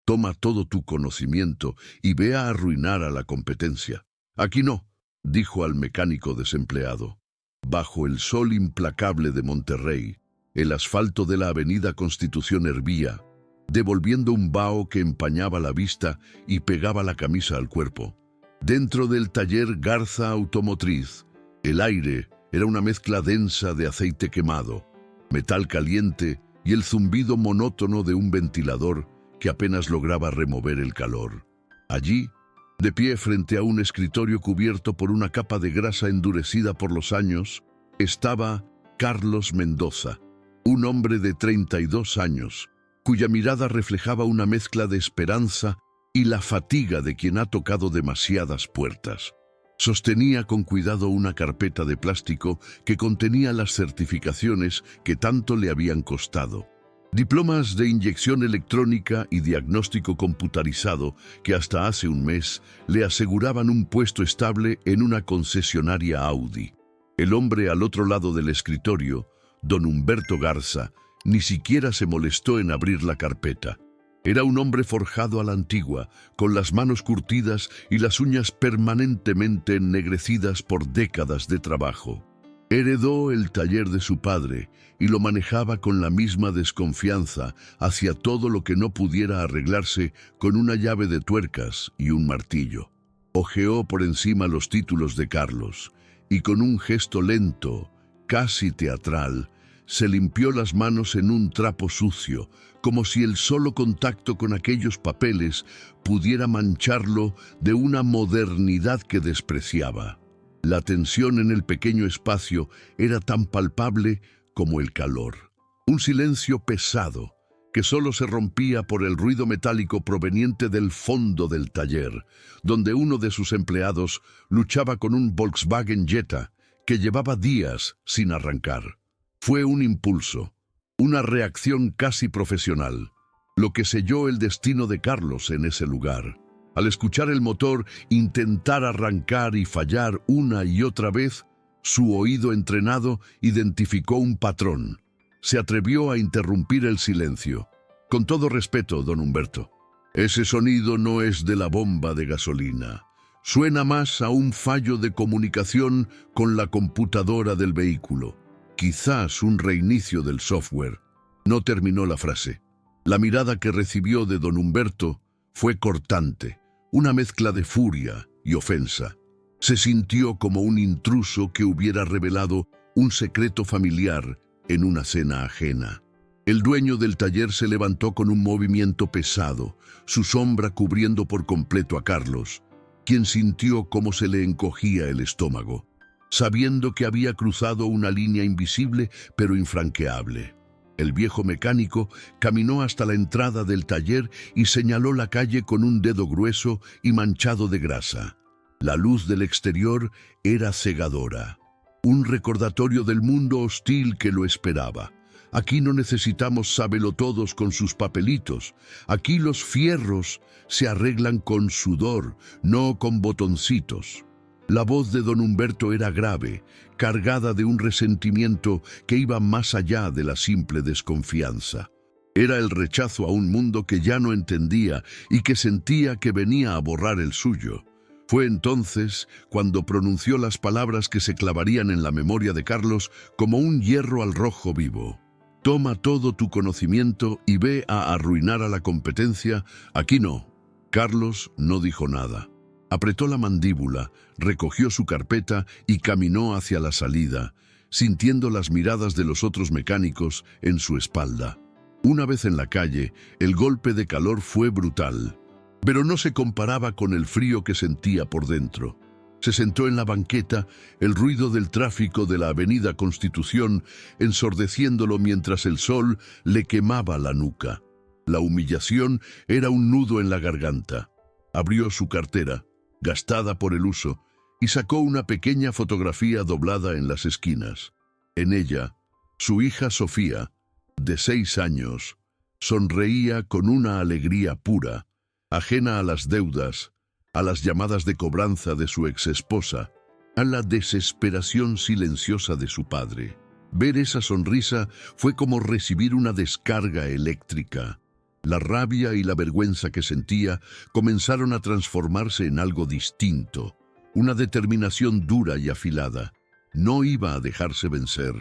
Toma todo tu conocimiento y ve a arruinar a la competencia. Aquí no, dijo al mecánico desempleado. Bajo el sol implacable de Monterrey, el asfalto de la avenida Constitución hervía, devolviendo un vaho que empañaba la vista y pegaba la camisa al cuerpo. Dentro del taller Garza Automotriz, el aire era una mezcla densa de aceite quemado, metal caliente y el zumbido monótono de un ventilador que apenas lograba remover el calor. Allí, de pie frente a un escritorio cubierto por una capa de grasa endurecida por los años, estaba Carlos Mendoza, un hombre de 32 años, cuya mirada reflejaba una mezcla de esperanza y la fatiga de quien ha tocado demasiadas puertas. Sostenía con cuidado una carpeta de plástico que contenía las certificaciones que tanto le habían costado. Diplomas de inyección electrónica y diagnóstico computarizado que hasta hace un mes le aseguraban un puesto estable en una concesionaria Audi. El hombre al otro lado del escritorio, don Humberto Garza, ni siquiera se molestó en abrir la carpeta. Era un hombre forjado a la antigua, con las manos curtidas y las uñas permanentemente ennegrecidas por décadas de trabajo. Heredó el taller de su padre y lo manejaba con la misma desconfianza hacia todo lo que no pudiera arreglarse con una llave de tuercas y un martillo. Hojeó por encima los títulos de Carlos y con un gesto lento, casi teatral, se limpió las manos en un trapo sucio, como si el solo contacto con aquellos papeles pudiera mancharlo de una modernidad que despreciaba. La tensión en el pequeño espacio era tan palpable como el calor. Un silencio pesado, que solo se rompía por el ruido metálico proveniente del fondo del taller, donde uno de sus empleados luchaba con un Volkswagen Jetta que llevaba días sin arrancar. Fue un impulso, una reacción casi profesional, lo que selló el destino de Carlos en ese lugar. Al escuchar el motor intentar arrancar y fallar una y otra vez, su oído entrenado identificó un patrón. Se atrevió a interrumpir el silencio. Con todo respeto, don Humberto, ese sonido no es de la bomba de gasolina. Suena más a un fallo de comunicación con la computadora del vehículo. Quizás un reinicio del software. No terminó la frase. La mirada que recibió de don Humberto fue cortante, una mezcla de furia y ofensa. Se sintió como un intruso que hubiera revelado un secreto familiar en una cena ajena. El dueño del taller se levantó con un movimiento pesado, su sombra cubriendo por completo a Carlos, quien sintió cómo se le encogía el estómago, sabiendo que había cruzado una línea invisible pero infranqueable. El viejo mecánico caminó hasta la entrada del taller y señaló la calle con un dedo grueso y manchado de grasa. La luz del exterior era cegadora, un recordatorio del mundo hostil que lo esperaba. Aquí no necesitamos sabelotodos con sus papelitos. Aquí los fierros se arreglan con sudor, no con botoncitos. La voz de don Humberto era grave, cargada de un resentimiento que iba más allá de la simple desconfianza. Era el rechazo a un mundo que ya no entendía y que sentía que venía a borrar el suyo. Fue entonces cuando pronunció las palabras que se clavarían en la memoria de Carlos como un hierro al rojo vivo. Toma todo tu conocimiento y ve a arruinar a la competencia. Aquí no. Carlos no dijo nada. Apretó la mandíbula, recogió su carpeta y caminó hacia la salida, sintiendo las miradas de los otros mecánicos en su espalda. Una vez en la calle, el golpe de calor fue brutal, pero no se comparaba con el frío que sentía por dentro. Se sentó en la banqueta, el ruido del tráfico de la avenida Constitución ensordeciéndolo mientras el sol le quemaba la nuca. La humillación era un nudo en la garganta. Abrió su cartera, gastada por el uso, y sacó una pequeña fotografía doblada en las esquinas. En ella, su hija Sofía, de 6 años, sonreía con una alegría pura, ajena a las deudas, a las llamadas de cobranza de su exesposa, a la desesperación silenciosa de su padre. Ver esa sonrisa fue como recibir una descarga eléctrica. La rabia y la vergüenza que sentía comenzaron a transformarse en algo distinto, una determinación dura y afilada. No iba a dejarse vencer,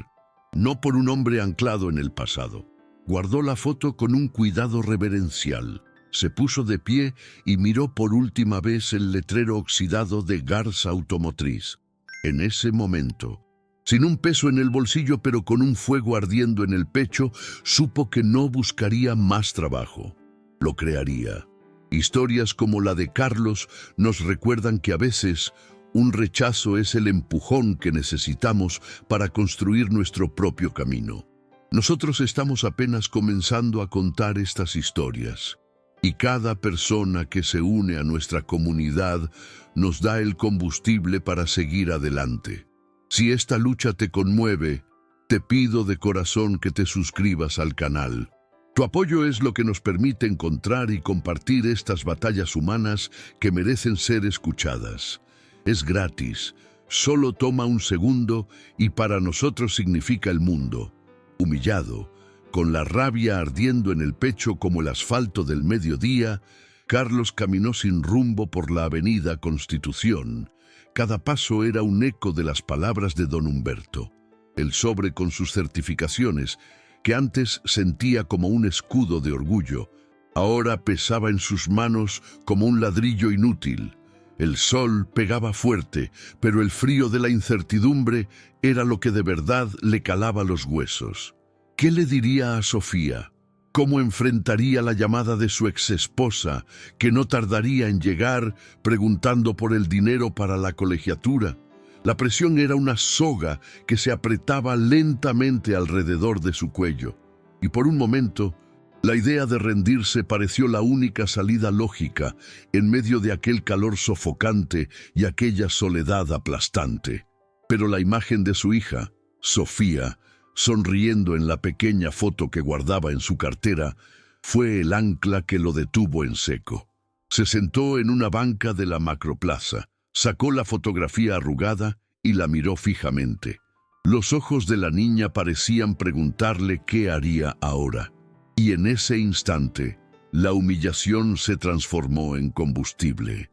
no por un hombre anclado en el pasado. Guardó la foto con un cuidado reverencial. Se puso de pie y miró por última vez el letrero oxidado de Garza Automotriz. En ese momento, sin un peso en el bolsillo pero con un fuego ardiendo en el pecho, supo que no buscaría más trabajo. Lo crearía. Historias como la de Carlos nos recuerdan que a veces un rechazo es el empujón que necesitamos para construir nuestro propio camino. Nosotros estamos apenas comenzando a contar estas historias, y cada persona que se une a nuestra comunidad nos da el combustible para seguir adelante. Si esta lucha te conmueve, te pido de corazón que te suscribas al canal. Tu apoyo es lo que nos permite encontrar y compartir estas batallas humanas que merecen ser escuchadas. Es gratis, solo toma un segundo y para nosotros significa el mundo. Humillado, con la rabia ardiendo en el pecho como el asfalto del mediodía, Carlos caminó sin rumbo por la avenida Constitución. Cada paso era un eco de las palabras de don Humberto. El sobre con sus certificaciones, que antes sentía como un escudo de orgullo, ahora pesaba en sus manos como un ladrillo inútil. El sol pegaba fuerte, pero el frío de la incertidumbre era lo que de verdad le calaba los huesos. ¿Qué le diría a Sofía? ¿Cómo enfrentaría la llamada de su exesposa, que no tardaría en llegar preguntando por el dinero para la colegiatura? La presión era una soga que se apretaba lentamente alrededor de su cuello. Y por un momento, la idea de rendirse pareció la única salida lógica en medio de aquel calor sofocante y aquella soledad aplastante. Pero la imagen de su hija, Sofía, sonriendo en la pequeña foto que guardaba en su cartera, fue el ancla que lo detuvo en seco. Se sentó en una banca de la macroplaza, sacó la fotografía arrugada y la miró fijamente. Los ojos de la niña parecían preguntarle qué haría ahora. Y en ese instante, la humillación se transformó en combustible.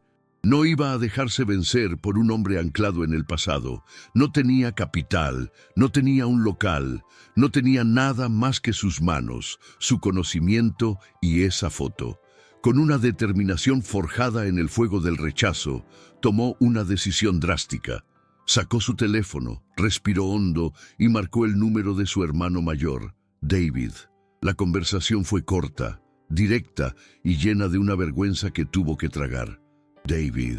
No iba a dejarse vencer por un hombre anclado en el pasado. No tenía capital, no tenía un local, no tenía nada más que sus manos, su conocimiento y esa foto. Con una determinación forjada en el fuego del rechazo, tomó una decisión drástica. Sacó su teléfono, respiró hondo y marcó el número de su hermano mayor, David. La conversación fue corta, directa y llena de una vergüenza que tuvo que tragar. David,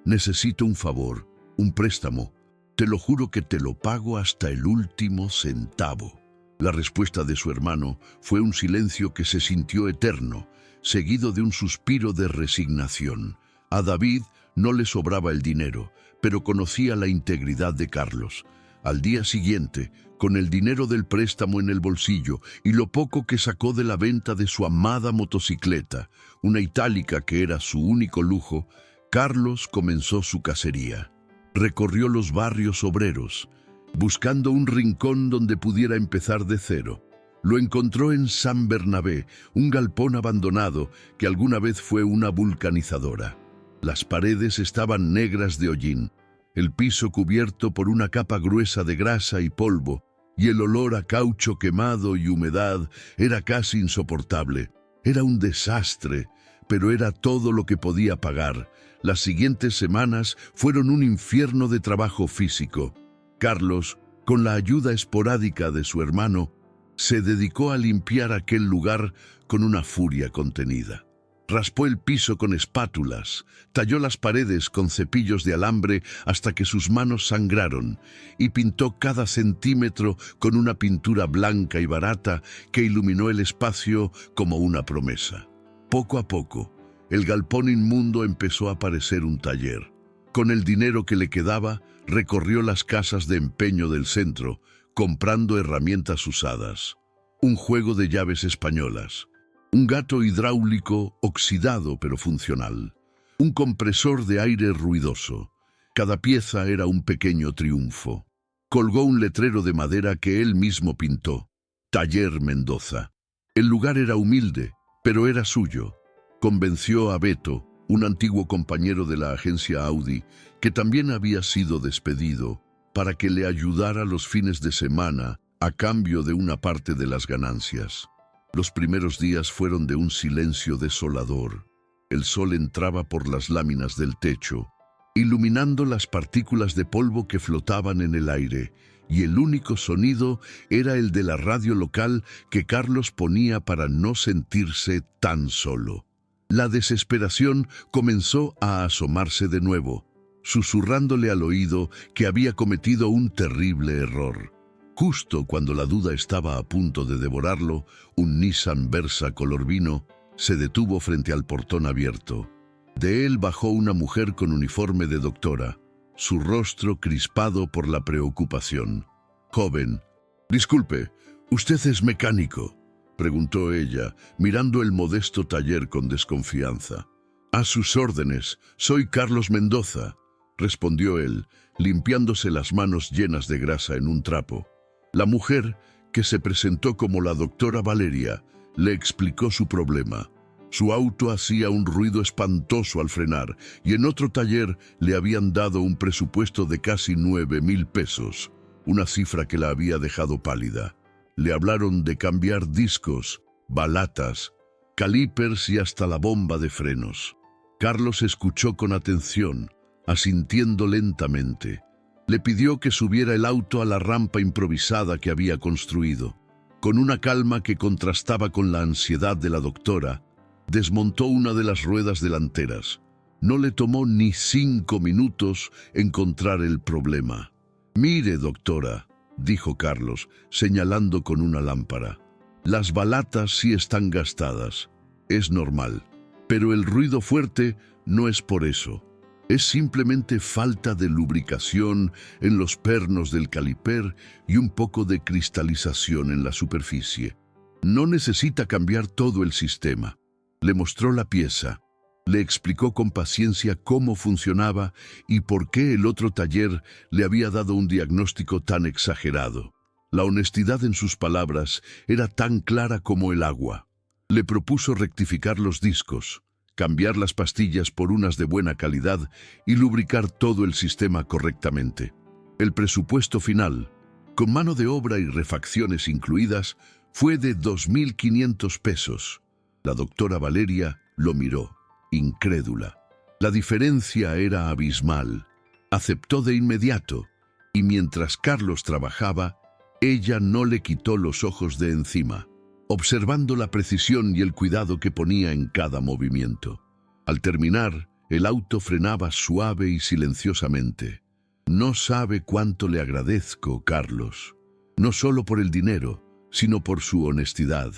necesito un favor, un préstamo. Te lo juro que te lo pago hasta el último centavo. La respuesta de su hermano fue un silencio que se sintió eterno, seguido de un suspiro de resignación. A David no le sobraba el dinero, pero conocía la integridad de Carlos. Al día siguiente, con el dinero del préstamo en el bolsillo y lo poco que sacó de la venta de su amada motocicleta, una itálica que era su único lujo, Carlos comenzó su cacería. Recorrió los barrios obreros, buscando un rincón donde pudiera empezar de cero. Lo encontró en San Bernabé, un galpón abandonado que alguna vez fue una vulcanizadora. Las paredes estaban negras de hollín, el piso cubierto por una capa gruesa de grasa y polvo, y el olor a caucho quemado y humedad era casi insoportable. Era un desastre, pero era todo lo que podía pagar. Las siguientes semanas fueron un infierno de trabajo físico. Carlos, con la ayuda esporádica de su hermano, se dedicó a limpiar aquel lugar con una furia contenida. Raspó el piso con espátulas, talló las paredes con cepillos de alambre hasta que sus manos sangraron y pintó cada centímetro con una pintura blanca y barata que iluminó el espacio como una promesa. Poco a poco, el galpón inmundo empezó a parecer un taller. Con el dinero que le quedaba, recorrió las casas de empeño del centro, comprando herramientas usadas, un juego de llaves españolas, un gato hidráulico oxidado pero funcional, un compresor de aire ruidoso. Cada pieza era un pequeño triunfo. Colgó un letrero de madera que él mismo pintó, Taller Mendoza. El lugar era humilde, pero era suyo. Convenció a Beto, un antiguo compañero de la agencia Audi, que también había sido despedido, para que le ayudara los fines de semana a cambio de una parte de las ganancias. Los primeros días fueron de un silencio desolador. El sol entraba por las láminas del techo, iluminando las partículas de polvo que flotaban en el aire, y el único sonido era el de la radio local que Carlos ponía para no sentirse tan solo. La desesperación comenzó a asomarse de nuevo, susurrándole al oído que había cometido un terrible error. Justo cuando la duda estaba a punto de devorarlo, un Nissan Versa color vino se detuvo frente al portón abierto. De él bajó una mujer con uniforme de doctora, su rostro crispado por la preocupación. «Joven, disculpe, ¿usted es mecánico?», preguntó ella, mirando el modesto taller con desconfianza. «A sus órdenes, soy Carlos Mendoza», respondió él, limpiándose las manos llenas de grasa en un trapo. La mujer, que se presentó como la doctora Valeria, le explicó su problema. Su auto hacía un ruido espantoso al frenar y en otro taller le habían dado un presupuesto de casi 9,000 pesos, una cifra que la había dejado pálida. Le hablaron de cambiar discos, balatas, calipers y hasta la bomba de frenos. Carlos escuchó con atención, asintiendo lentamente. Le pidió que subiera el auto a la rampa improvisada que había construido. Con una calma que contrastaba con la ansiedad de la doctora, desmontó una de las ruedas delanteras. No le tomó ni 5 minutos encontrar el problema. «Mire, doctora», dijo Carlos, señalando con una lámpara. «Las balatas sí están gastadas. Es normal. Pero el ruido fuerte no es por eso. Es simplemente falta de lubricación en los pernos del caliper y un poco de cristalización en la superficie. No necesita cambiar todo el sistema». Le mostró la pieza, le explicó con paciencia cómo funcionaba y por qué el otro taller le había dado un diagnóstico tan exagerado. La honestidad en sus palabras era tan clara como el agua. Le propuso rectificar los discos, cambiar las pastillas por unas de buena calidad y lubricar todo el sistema correctamente. El presupuesto final, con mano de obra y refacciones incluidas, fue de 2,500 pesos. La doctora Valeria lo miró, incrédula. La diferencia era abismal. Aceptó de inmediato, y mientras Carlos trabajaba, ella no le quitó los ojos de encima, observando la precisión y el cuidado que ponía en cada movimiento. Al terminar, el auto frenaba suave y silenciosamente. «No sabe cuánto le agradezco, Carlos. No solo por el dinero, sino por su honestidad.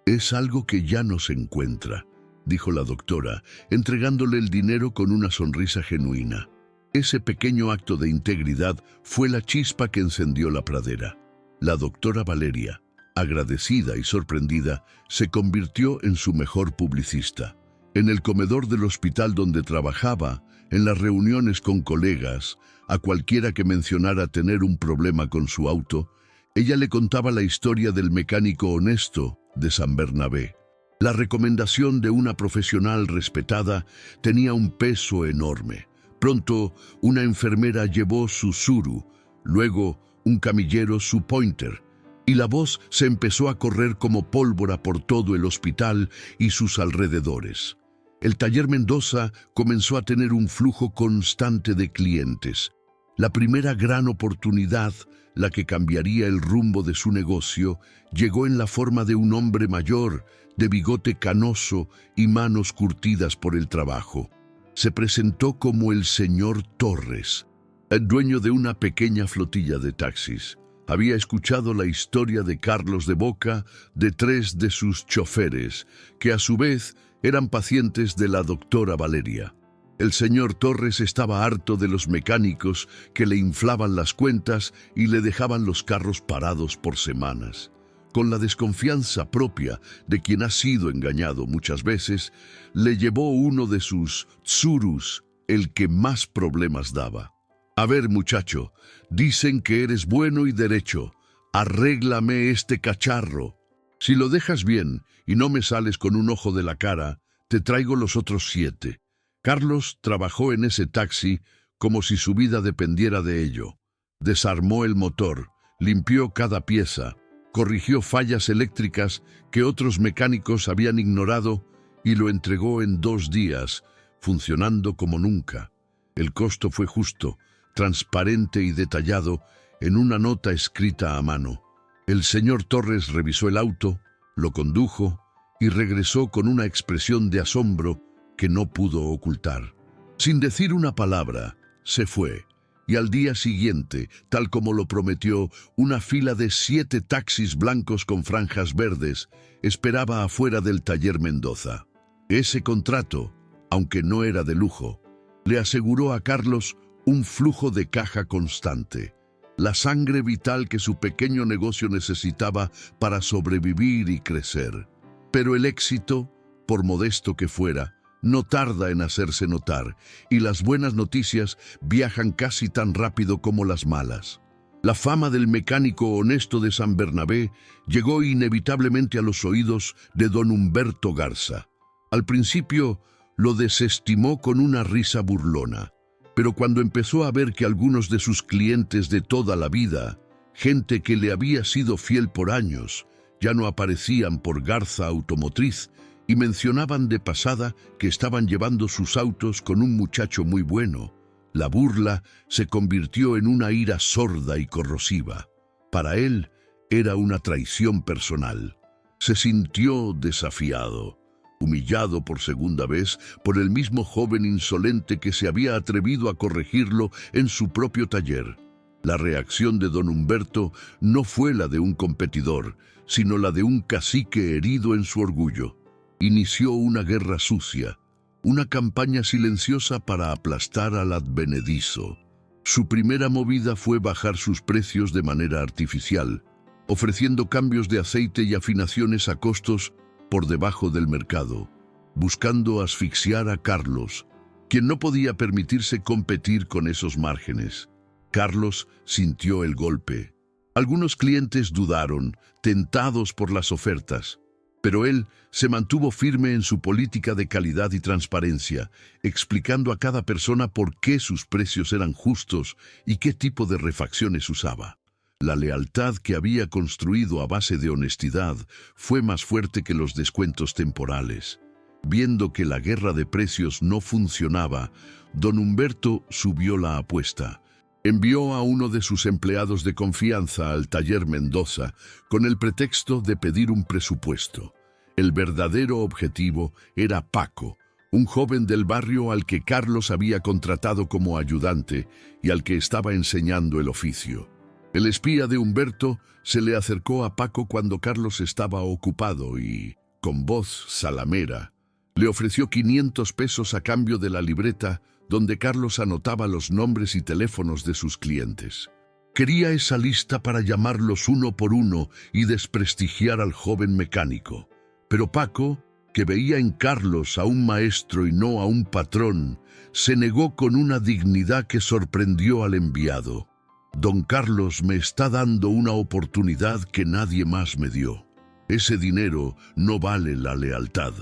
Es algo que ya no se encuentra», dijo la doctora, entregándole el dinero con una sonrisa genuina. Ese pequeño acto de integridad fue la chispa que encendió la pradera. La doctora Valeria, agradecida y sorprendida, se convirtió en su mejor publicista. En el comedor del hospital donde trabajaba, en las reuniones con colegas, a cualquiera que mencionara tener un problema con su auto, ella le contaba la historia del mecánico honesto de San Bernabé. La recomendación de una profesional respetada tenía un peso enorme. Pronto, una enfermera llevó su Tsuru, luego un camillero su Pointer, y la voz se empezó a correr como pólvora por todo el hospital y sus alrededores. El taller Mendoza comenzó a tener un flujo constante de clientes. La primera gran oportunidad, la que cambiaría el rumbo de su negocio, llegó en la forma de un hombre mayor, de bigote canoso y manos curtidas por el trabajo. Se presentó como el señor Torres, el dueño de una pequeña flotilla de taxis. Había escuchado la historia de Carlos de boca de 3 de sus choferes, que a su vez eran pacientes de la doctora Valeria. El señor Torres estaba harto de los mecánicos que le inflaban las cuentas y le dejaban los carros parados por semanas. Con la desconfianza propia de quien ha sido engañado muchas veces, le llevó uno de sus Tsurus, el que más problemas daba. «A ver, muchacho, dicen que eres bueno y derecho. Arréglame este cacharro». Si lo dejas bien y no me sales con un ojo de la cara, te traigo los otros 7. Carlos trabajó en ese taxi como si su vida dependiera de ello. Desarmó el motor, limpió cada pieza, corrigió fallas eléctricas que otros mecánicos habían ignorado y lo entregó en 2 días, funcionando como nunca. El costo fue justo, transparente y detallado en una nota escrita a mano. El señor Torres revisó el auto, lo condujo y regresó con una expresión de asombro que no pudo ocultar. Sin decir una palabra, se fue, y al día siguiente, tal como lo prometió, una fila de 7 taxis blancos con franjas verdes esperaba afuera del taller Mendoza. Ese contrato, aunque no era de lujo, le aseguró a Carlos un flujo de caja constante, la sangre vital que su pequeño negocio necesitaba para sobrevivir y crecer. Pero el éxito, por modesto que fuera, no tarda en hacerse notar, y las buenas noticias viajan casi tan rápido como las malas. La fama del mecánico honesto de San Bernabé llegó inevitablemente a los oídos de don Humberto Garza. Al principio lo desestimó con una risa burlona, pero cuando empezó a ver que algunos de sus clientes de toda la vida, gente que le había sido fiel por años, ya no aparecían por Garza Automotriz y mencionaban de pasada que estaban llevando sus autos con un muchacho muy bueno, la burla se convirtió en una ira sorda y corrosiva. Para él era una traición personal. Se sintió desafiado, humillado por segunda vez por el mismo joven insolente que se había atrevido a corregirlo en su propio taller. La reacción de don Humberto no fue la de un competidor, sino la de un cacique herido en su orgullo. Inició una guerra sucia, una campaña silenciosa para aplastar al advenedizo. Su primera movida fue bajar sus precios de manera artificial, ofreciendo cambios de aceite y afinaciones a costos por debajo del mercado, buscando asfixiar a Carlos, quien no podía permitirse competir con esos márgenes. Carlos sintió el golpe. Algunos clientes dudaron, tentados por las ofertas, pero él se mantuvo firme en su política de calidad y transparencia, explicando a cada persona por qué sus precios eran justos y qué tipo de refacciones usaba. La lealtad que había construido a base de honestidad fue más fuerte que los descuentos temporales. Viendo que la guerra de precios no funcionaba, don Humberto subió la apuesta. Envió a uno de sus empleados de confianza al taller Mendoza con el pretexto de pedir un presupuesto. El verdadero objetivo era Paco, un joven del barrio al que Carlos había contratado como ayudante y al que estaba enseñando el oficio. El espía de Humberto se le acercó a Paco cuando Carlos estaba ocupado y, con voz salamera, le ofreció 500 pesos a cambio de la libreta donde Carlos anotaba los nombres y teléfonos de sus clientes. Quería esa lista para llamarlos uno por uno y desprestigiar al joven mecánico. Pero Paco, que veía en Carlos a un maestro y no a un patrón, se negó con una dignidad que sorprendió al enviado. «Don Carlos me está dando una oportunidad que nadie más me dio. Ese dinero no vale la lealtad»,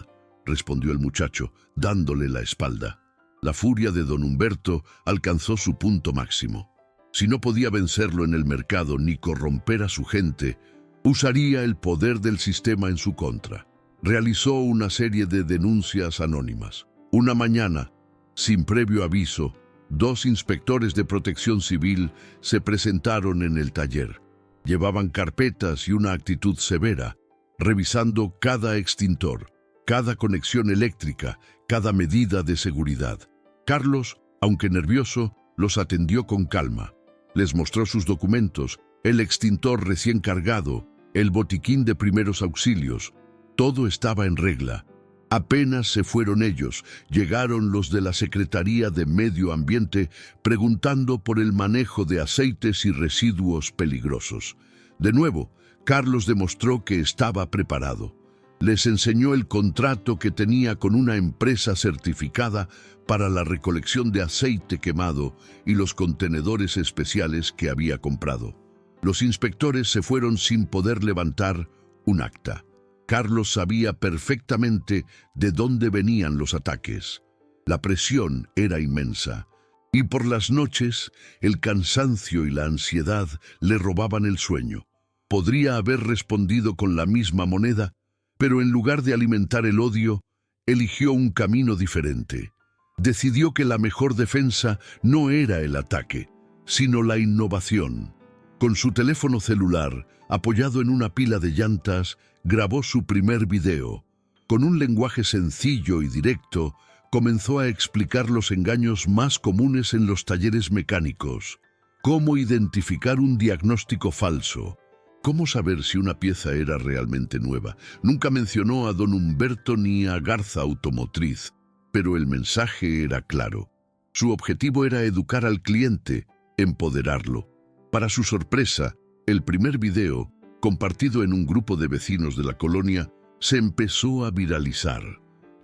respondió el muchacho, dándole la espalda. La furia de don Humberto alcanzó su punto máximo. Si no podía vencerlo en el mercado ni corromper a su gente, usaría el poder del sistema en su contra. Realizó una serie de denuncias anónimas. Una mañana, sin previo aviso, 2 inspectores de protección civil se presentaron en el taller. Llevaban carpetas y una actitud severa, revisando cada extintor, cada conexión eléctrica, cada medida de seguridad. Carlos, aunque nervioso, los atendió con calma. Les mostró sus documentos, el extintor recién cargado, el botiquín de primeros auxilios. Todo estaba en regla. Apenas se fueron ellos, llegaron los de la Secretaría de Medio Ambiente preguntando por el manejo de aceites y residuos peligrosos. De nuevo, Carlos demostró que estaba preparado. Les enseñó el contrato que tenía con una empresa certificada para la recolección de aceite quemado y los contenedores especiales que había comprado. Los inspectores se fueron sin poder levantar un acta. Carlos sabía perfectamente de dónde venían los ataques. La presión era inmensa, y por las noches el cansancio y la ansiedad le robaban el sueño. Podría haber respondido con la misma moneda, pero en lugar de alimentar el odio, eligió un camino diferente. Decidió que la mejor defensa no era el ataque, sino la innovación. Con su teléfono celular, apoyado en una pila de llantas, grabó su primer video. Con un lenguaje sencillo y directo, comenzó a explicar los engaños más comunes en los talleres mecánicos. Cómo identificar un diagnóstico falso. Cómo saber si una pieza era realmente nueva. Nunca mencionó a don Humberto ni a Garza Automotriz, pero el mensaje era claro. Su objetivo era educar al cliente, empoderarlo. Para su sorpresa, el primer video, compartido en un grupo de vecinos de la colonia, se empezó a viralizar.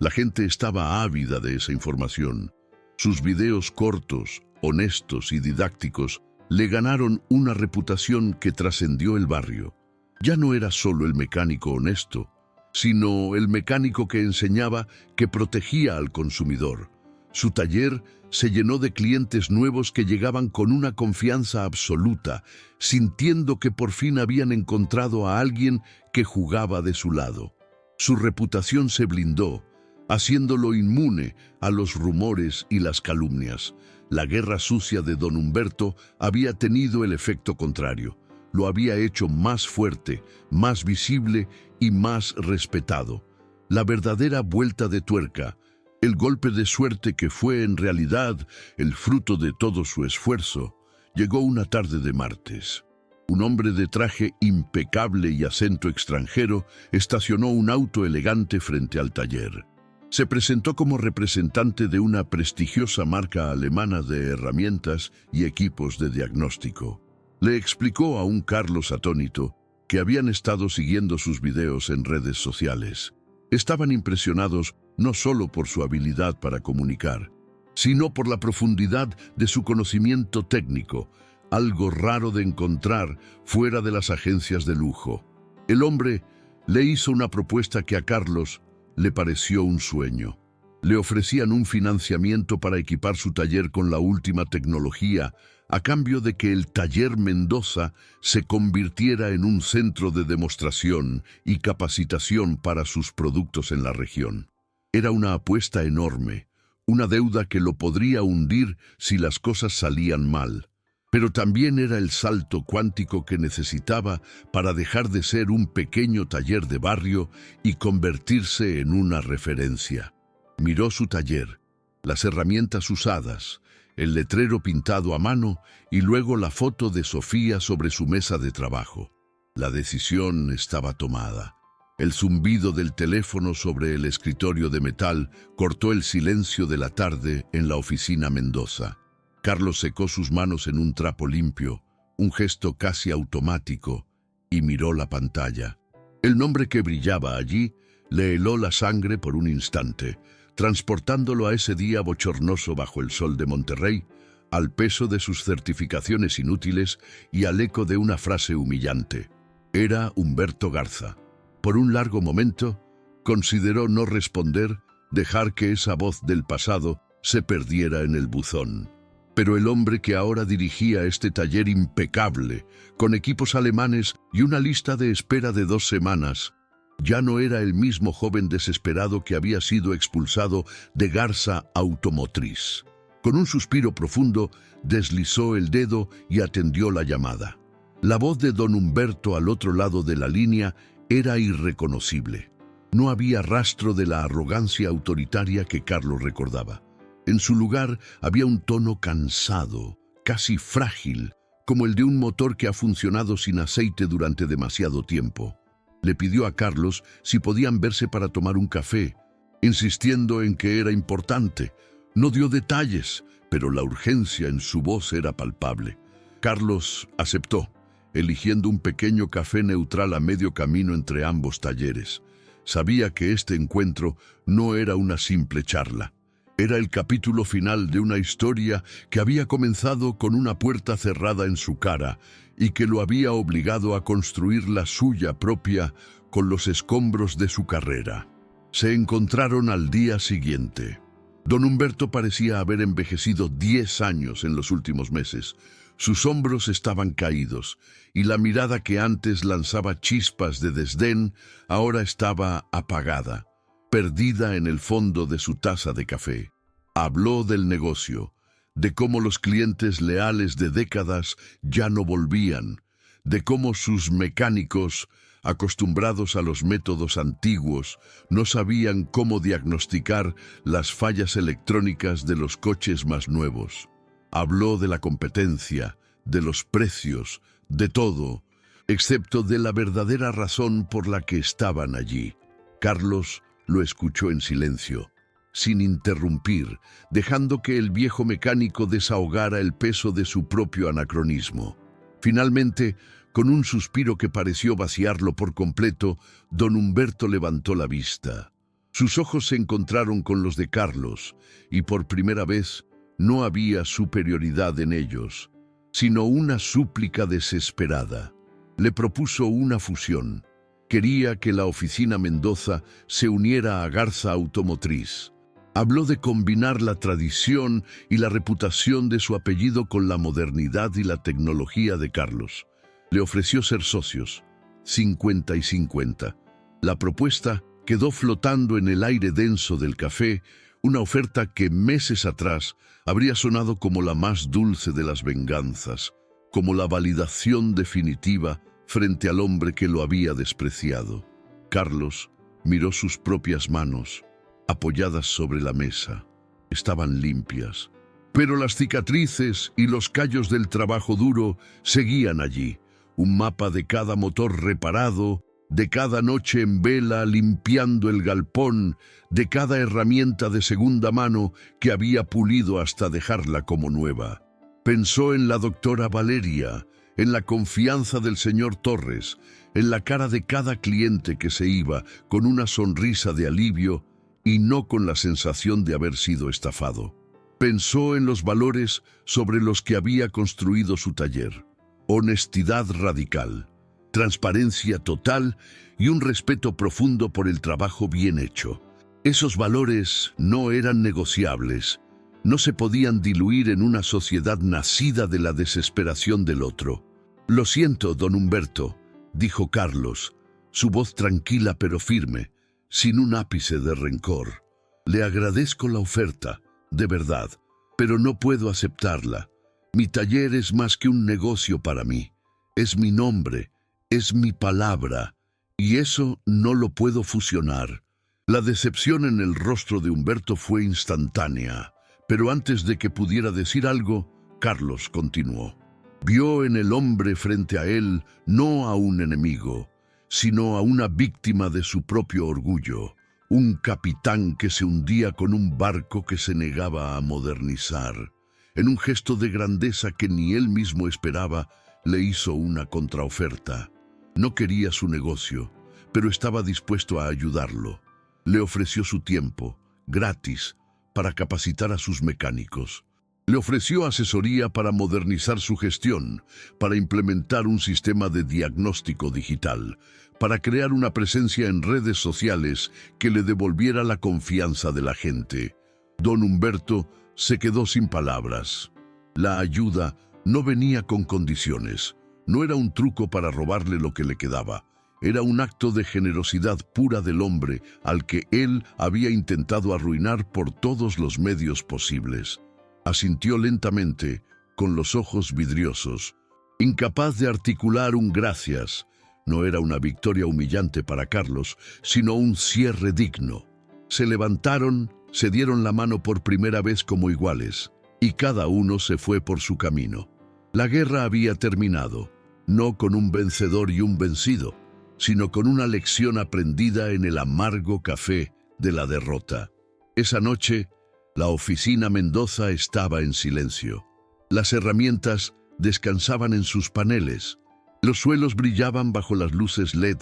La gente estaba ávida de esa información. Sus videos cortos, honestos y didácticos le ganaron una reputación que trascendió el barrio. Ya no era solo el mecánico honesto, sino el mecánico que enseñaba, que protegía al consumidor. Su taller se llenó de clientes nuevos que llegaban con una confianza absoluta, sintiendo que por fin habían encontrado a alguien que jugaba de su lado. Su reputación se blindó, haciéndolo inmune a los rumores y las calumnias. La guerra sucia de don Humberto había tenido el efecto contrario. Lo había hecho más fuerte, más visible y más respetado. La verdadera vuelta de tuerca, el golpe de suerte que fue en realidad el fruto de todo su esfuerzo, llegó una tarde de martes. Un hombre de traje impecable y acento extranjero estacionó un auto elegante frente al taller. Se presentó como representante de una prestigiosa marca alemana de herramientas y equipos de diagnóstico. Le explicó a un Carlos atónito que habían estado siguiendo sus videos en redes sociales. Estaban impresionados no solo por su habilidad para comunicar, sino por la profundidad de su conocimiento técnico, algo raro de encontrar fuera de las agencias de lujo. El hombre le hizo una propuesta que a Carlos le pareció un sueño. Le ofrecían un financiamiento para equipar su taller con la última tecnología, a cambio de que el Taller Mendoza se convirtiera en un centro de demostración y capacitación para sus productos en la región. Era una apuesta enorme, una deuda que lo podría hundir si las cosas salían mal. Pero también era el salto cuántico que necesitaba para dejar de ser un pequeño taller de barrio y convertirse en una referencia. Miró su taller, las herramientas usadas, el letrero pintado a mano y luego la foto de Sofía sobre su mesa de trabajo. La decisión estaba tomada. El zumbido del teléfono sobre el escritorio de metal cortó el silencio de la tarde en la oficina Mendoza. Carlos secó sus manos en un trapo limpio, un gesto casi automático, y miró la pantalla. El nombre que brillaba allí le heló la sangre por un instante, transportándolo a ese día bochornoso bajo el sol de Monterrey, al peso de sus certificaciones inútiles y al eco de una frase humillante. Era Humberto Garza. Por un largo momento, consideró no responder, dejar que esa voz del pasado se perdiera en el buzón. Pero el hombre que ahora dirigía este taller impecable, con equipos alemanes y una lista de espera de 2 semanas, ya no era el mismo joven desesperado que había sido expulsado de Garza Automotriz. Con un suspiro profundo, deslizó el dedo y atendió la llamada. La voz de don Humberto al otro lado de la línea era irreconocible. No había rastro de la arrogancia autoritaria que Carlos recordaba. En su lugar había un tono cansado, casi frágil, como el de un motor que ha funcionado sin aceite durante demasiado tiempo. Le pidió a Carlos si podían verse para tomar un café, insistiendo en que era importante. No dio detalles, pero la urgencia en su voz era palpable. Carlos aceptó, eligiendo un pequeño café neutral a medio camino entre ambos talleres. Sabía que este encuentro no era una simple charla. Era el capítulo final de una historia que había comenzado con una puerta cerrada en su cara y que lo había obligado a construir la suya propia con los escombros de su carrera. Se encontraron al día siguiente. Don Humberto parecía haber envejecido 10 años en los últimos meses. Sus hombros estaban caídos, y la mirada que antes lanzaba chispas de desdén ahora estaba apagada, perdida en el fondo de su taza de café. Habló del negocio, de cómo los clientes leales de décadas ya no volvían, de cómo sus mecánicos, acostumbrados a los métodos antiguos, no sabían cómo diagnosticar las fallas electrónicas de los coches más nuevos. Habló de la competencia, de los precios, de todo, excepto de la verdadera razón por la que estaban allí. Carlos lo escuchó en silencio, sin interrumpir, dejando que el viejo mecánico desahogara el peso de su propio anacronismo. Finalmente, con un suspiro que pareció vaciarlo por completo, don Humberto levantó la vista. Sus ojos se encontraron con los de Carlos, y por primera vez no había superioridad en ellos, sino una súplica desesperada. Le propuso una fusión. Quería que la oficina Mendoza se uniera a Garza Automotriz. Habló de combinar la tradición y la reputación de su apellido con la modernidad y la tecnología de Carlos. Le ofreció ser socios, 50 y 50. La propuesta quedó flotando en el aire denso del café, una oferta que meses atrás habría sonado como la más dulce de las venganzas, como la validación definitiva frente al hombre que lo había despreciado. Carlos miró sus propias manos, apoyadas sobre la mesa. Estaban limpias, pero las cicatrices y los callos del trabajo duro seguían allí. Un mapa de cada motor reparado, de cada noche en vela limpiando el galpón, de cada herramienta de segunda mano que había pulido hasta dejarla como nueva. Pensó en la doctora Valeria, en la confianza del señor Torres, en la cara de cada cliente que se iba con una sonrisa de alivio y no con la sensación de haber sido estafado. Pensó en los valores sobre los que había construido su taller: honestidad radical, transparencia total y un respeto profundo por el trabajo bien hecho. Esos valores no eran negociables, no se podían diluir en una sociedad nacida de la desesperación del otro. «Lo siento, don Humberto», dijo Carlos, su voz tranquila pero firme, sin un ápice de rencor. «Le agradezco la oferta, de verdad, pero no puedo aceptarla. Mi taller es más que un negocio para mí. Es mi nombre, es mi palabra, y eso no lo puedo fusionar». La decepción en el rostro de Humberto fue instantánea, pero antes de que pudiera decir algo, Carlos continuó. Vio en el hombre frente a él no a un enemigo, sino a una víctima de su propio orgullo, un capitán que se hundía con un barco que se negaba a modernizar. En un gesto de grandeza que ni él mismo esperaba, le hizo una contraoferta. No quería su negocio, pero estaba dispuesto a ayudarlo. Le ofreció su tiempo, gratis, para capacitar a sus mecánicos. Le ofreció asesoría para modernizar su gestión, para implementar un sistema de diagnóstico digital, para crear una presencia en redes sociales que le devolviera la confianza de la gente. Don Humberto se quedó sin palabras. La ayuda no venía con condiciones, no era un truco para robarle lo que le quedaba. Era un acto de generosidad pura del hombre al que él había intentado arruinar por todos los medios posibles. Asintió lentamente, con los ojos vidriosos, incapaz de articular un gracias. No era una victoria humillante para Carlos, sino un cierre digno. Se levantaron, se dieron la mano por primera vez como iguales, y cada uno se fue por su camino. La guerra había terminado, no con un vencedor y un vencido, sino con una lección aprendida en el amargo café de la derrota. Esa noche, la oficina Mendoza estaba en silencio. Las herramientas descansaban en sus paneles. Los suelos brillaban bajo las luces LED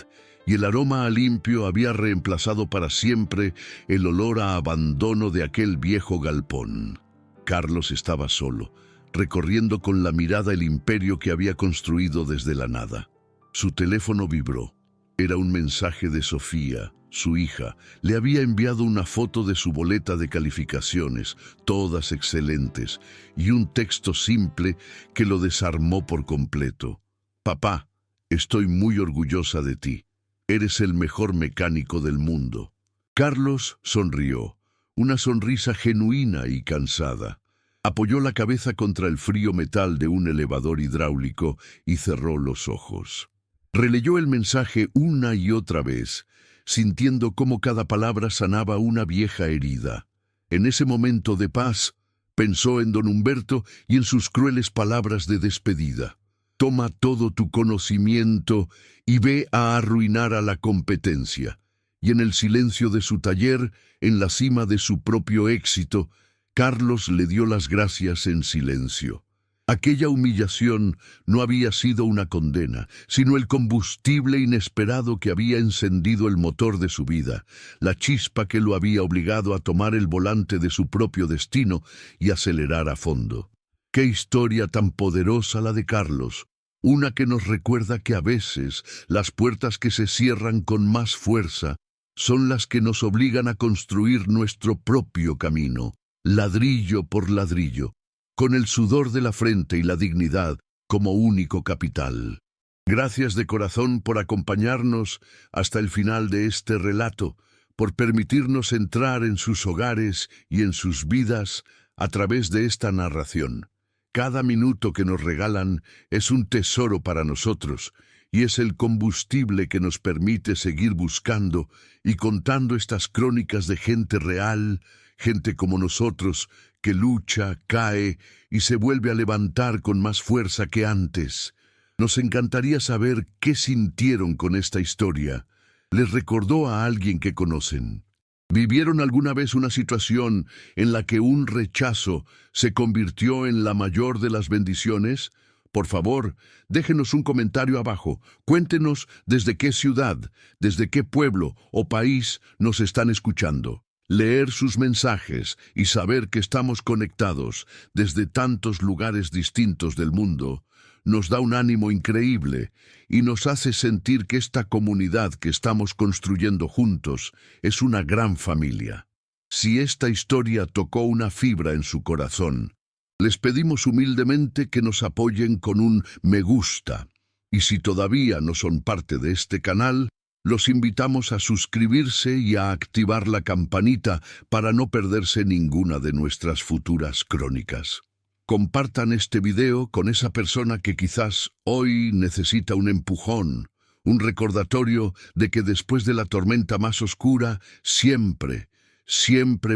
y el aroma a limpio había reemplazado para siempre el olor a abandono de aquel viejo galpón. Carlos estaba solo, recorriendo con la mirada el imperio que había construido desde la nada. Su teléfono vibró. Era un mensaje de Sofía, su hija. Le había enviado una foto de su boleta de calificaciones, todas excelentes, y un texto simple que lo desarmó por completo. Papá, estoy muy orgullosa de ti. Eres el mejor mecánico del mundo. Carlos sonrió, una sonrisa genuina y cansada. Apoyó la cabeza contra el frío metal de un elevador hidráulico y cerró los ojos. Releyó el mensaje una y otra vez, sintiendo cómo cada palabra sanaba una vieja herida. En ese momento de paz, pensó en don Humberto y en sus crueles palabras de despedida. Toma todo tu conocimiento y ve a arruinar a la competencia. Y en el silencio de su taller, en la cima de su propio éxito, Carlos le dio las gracias en silencio. Aquella humillación no había sido una condena, sino el combustible inesperado que había encendido el motor de su vida, la chispa que lo había obligado a tomar el volante de su propio destino y acelerar a fondo. ¡Qué historia tan poderosa la de Carlos! Una que nos recuerda que a veces las puertas que se cierran con más fuerza son las que nos obligan a construir nuestro propio camino, ladrillo por ladrillo, con el sudor de la frente y la dignidad como único capital. Gracias de corazón por acompañarnos hasta el final de este relato, por permitirnos entrar en sus hogares y en sus vidas a través de esta narración. Cada minuto que nos regalan es un tesoro para nosotros y es el combustible que nos permite seguir buscando y contando estas crónicas de gente real, gente como nosotros, que lucha, cae y se vuelve a levantar con más fuerza que antes. Nos encantaría saber qué sintieron con esta historia. ¿Les recordó a alguien que conocen? ¿Vivieron alguna vez una situación en la que un rechazo se convirtió en la mayor de las bendiciones? Por favor, déjenos un comentario abajo. Cuéntenos desde qué ciudad, desde qué pueblo o país nos están escuchando. Leer sus mensajes y saber que estamos conectados desde tantos lugares distintos del mundo nos da un ánimo increíble y nos hace sentir que esta comunidad que estamos construyendo juntos es una gran familia. Si esta historia tocó una fibra en su corazón, les pedimos humildemente que nos apoyen con un me gusta. Y si todavía no son parte de este canal, los invitamos a suscribirse y a activar la campanita para no perderse ninguna de nuestras futuras crónicas. Compartan este video con esa persona que quizás hoy necesita un empujón, un recordatorio de que después de la tormenta más oscura, siempre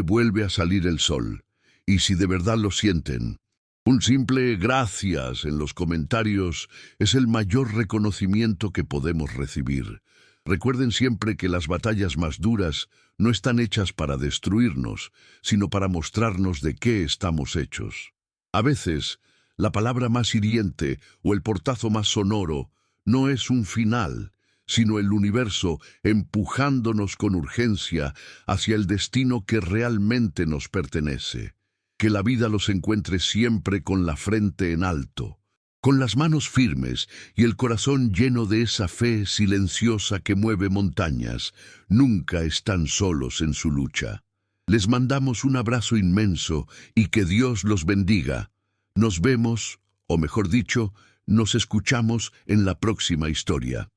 vuelve a salir el sol. Y si de verdad lo sienten, un simple gracias en los comentarios es el mayor reconocimiento que podemos recibir. Recuerden siempre que las batallas más duras no están hechas para destruirnos, sino para mostrarnos de qué estamos hechos. A veces, la palabra más hiriente o el portazo más sonoro no es un final, sino el universo empujándonos con urgencia hacia el destino que realmente nos pertenece. Que la vida los encuentre siempre con la frente en alto, con las manos firmes y el corazón lleno de esa fe silenciosa que mueve montañas. Nunca están solos en su lucha. Les mandamos un abrazo inmenso y que Dios los bendiga. Nos vemos, o mejor dicho, nos escuchamos en la próxima historia.